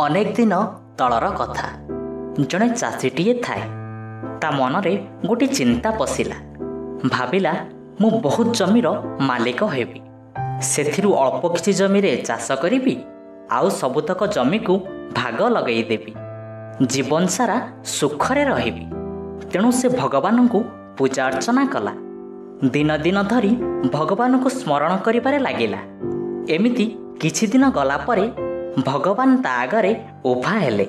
ଅନେକ ଦିନ ତଳର କଥା। ଜଣେ ଚାଷୀଟିଏ ଥାଏ। ତା ମନରେ ଗୋଟିଏ ଚିନ୍ତା ପଶିଲା। ଭାବିଲା, ମୁଁ ବହୁତ ଜମିର ମାଲିକ ହେବି। ସେଥିରୁ ଅଳ୍ପ କିଛି ଜମିରେ ଚାଷ କରିବି, ଆଉ ସବୁତକ ଜମିକୁ ଭାଗ ଲଗେଇଦେବି। ଜୀବନ ସାରା ସୁଖରେ ରହିବି। ତେଣୁ ସେ ଭଗବାନଙ୍କୁ ପୂଜା ଅର୍ଚ୍ଚନା କଲା। ଦିନ ଦିନ ଧରି ଭଗବାନଙ୍କୁ ସ୍ମରଣ କରିବାରେ ଲାଗିଲା। ଏମିତି କିଛି ଦିନ ଗଲା ପରେ ଭଗବାନ ତା ଆଗରେ ଉଭା ହେଲେ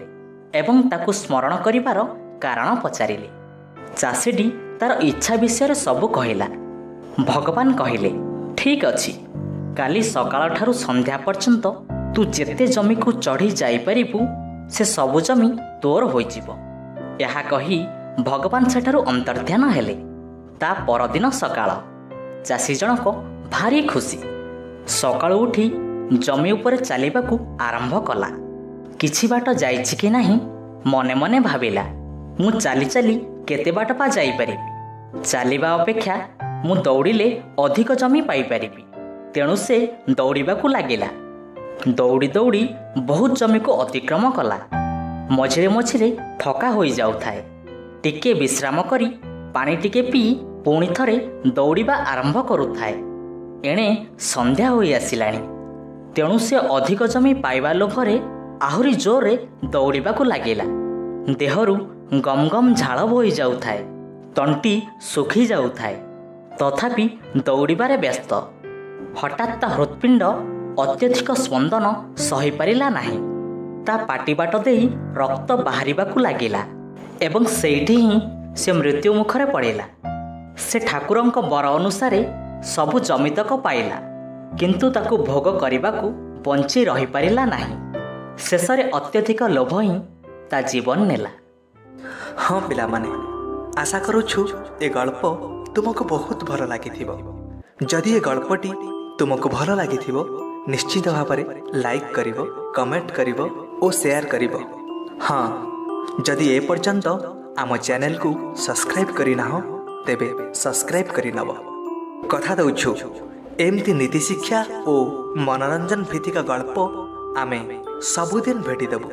ଏବଂ ତାକୁ ସ୍ମରଣ କରିବାର କାରଣ ପଚାରିଲେ। ଚାଷୀଟି ତାର ଇଚ୍ଛା ବିଷୟରେ ସବୁ କହିଲା। ଭଗବାନ କହିଲେ, ଠିକ୍ ଅଛି, କାଲି ସକାଳଠାରୁ ସନ୍ଧ୍ୟା ପର୍ଯ୍ୟନ୍ତ ତୁ ଯେତେ ଜମିକୁ ଚଢ଼ି ଯାଇପାରିବୁ ସେ ସବୁ ଜମି ତୋର ହୋଇଯିବ। ଏହା କହି ଭଗବାନ ସେଠାରୁ ଅନ୍ତର୍ଦ୍ଧାନ ହେଲେ। ତା ପରଦିନ ସକାଳ ଚାଷୀ ଜଣକ ଭାରି ଖୁସି। ସକାଳୁ ଉଠି ଜମି ଉପରେ ଚାଲିବାକୁ ଆରମ୍ଭ କଲା। କିଛି ବାଟ ଯାଇଛି କି ନାହିଁ ମନେ ମନେ ଭାବିଲା, ମୁଁ ଚାଲି ଚାଲି କେତେ ବାଟ ବା ଯାଇପାରିବି। ଚାଲିବା ଅପେକ୍ଷା ମୁଁ ଦୌଡ଼ିଲେ ଅଧିକ ଜମି ପାଇପାରିବି। ତେଣୁ ସେ ଦୌଡ଼ିବାକୁ ଲାଗିଲା। ଦୌଡ଼ି ଦୌଡ଼ି ବହୁତ ଜମିକୁ ଅତିକ୍ରମ କଲା। ମଝିରେ ମଝିରେ ଥକା ହୋଇଯାଉଥାଏ। ଟିକେ ବିଶ୍ରାମ କରି ପାଣି ଟିକେ ପିଇ ପୁଣି ଥରେ ଦୌଡ଼ିବା ଆରମ୍ଭ କରୁଥାଏ। ଏଣେ ସନ୍ଧ୍ୟା ହୋଇ ଆସିଲାଣି। ତେଣୁ ସେ ଅଧିକ ଜମି ପାଇବା ଲୋଭରେ ଆହୁରି ଜୋରରେ ଦୌଡ଼ିବାକୁ ଲାଗିଲା। ଦେହରୁ ଗମ ଗମ ଝାଳ ବୋହି ଯାଉଥାଏ। ତଣ୍ଟି ଶୁଖି ଯାଉଥାଏ। ତଥାପି ଦୌଡ଼ିବାରେ ବ୍ୟସ୍ତ। ହଠାତ୍ ତା ହୃତ୍ପିଣ୍ଡ ଅତ୍ୟଧିକ ସ୍ପନ୍ଦନ ସହିପାରିଲା ନାହିଁ। ତା ପାଟିବାଟ ଦେଇ ରକ୍ତ ବାହାରିବାକୁ ଲାଗିଲା ଏବଂ ସେଇଠି ହିଁ ସେ ମୃତ୍ୟୁ ମୁଖରେ ପଡ଼ିଲା। ସେ ଠାକୁରଙ୍କ ବର ଅନୁସାରେ ସବୁ ଜମିତକ ପାଇଲା, କିନ୍ତୁ ତାକୁ ଭୋଗ କରିବାକୁ ବଞ୍ଚି ରହିପାରିଲା ନାହିଁ। ଶେଷରେ ଅତ୍ୟଧିକ ଲୋଭ ହିଁ ତା ଜୀବନ ନେଲା। ହଁ ପିଲାମାନେ, ଆଶା କରୁଛୁ ଏ ଗଳ୍ପ ତୁମକୁ ବହୁତ ଭଲ ଲାଗିଥିବ। ଯଦି ଏ ଗଳ୍ପଟି ତୁମକୁ ଭଲ ଲାଗିଥିବ ନିଶ୍ଚିତ ଭାବରେ ଲାଇକ୍ କରିବ, କମେଣ୍ଟ କରିବ ଓ ସେୟାର କରିବ। ହଁ, ଯଦି ଏ ପର୍ଯ୍ୟନ୍ତ ଆମ ଚ୍ୟାନେଲକୁ ସବସ୍କ୍ରାଇବ୍ କରିନାହଁ ତେବେ ସବସ୍କ୍ରାଇବ୍ କରିନେବ। କଥା ଦେଉଛୁ, ଏମିତି ନୀତିଶିକ୍ଷା ଓ ମନୋରଞ୍ଜନ ଭିତ୍ତିକ ଗଳ୍ପ ଆମେ ସବୁଦିନ ଭେଟିଦେବୁ।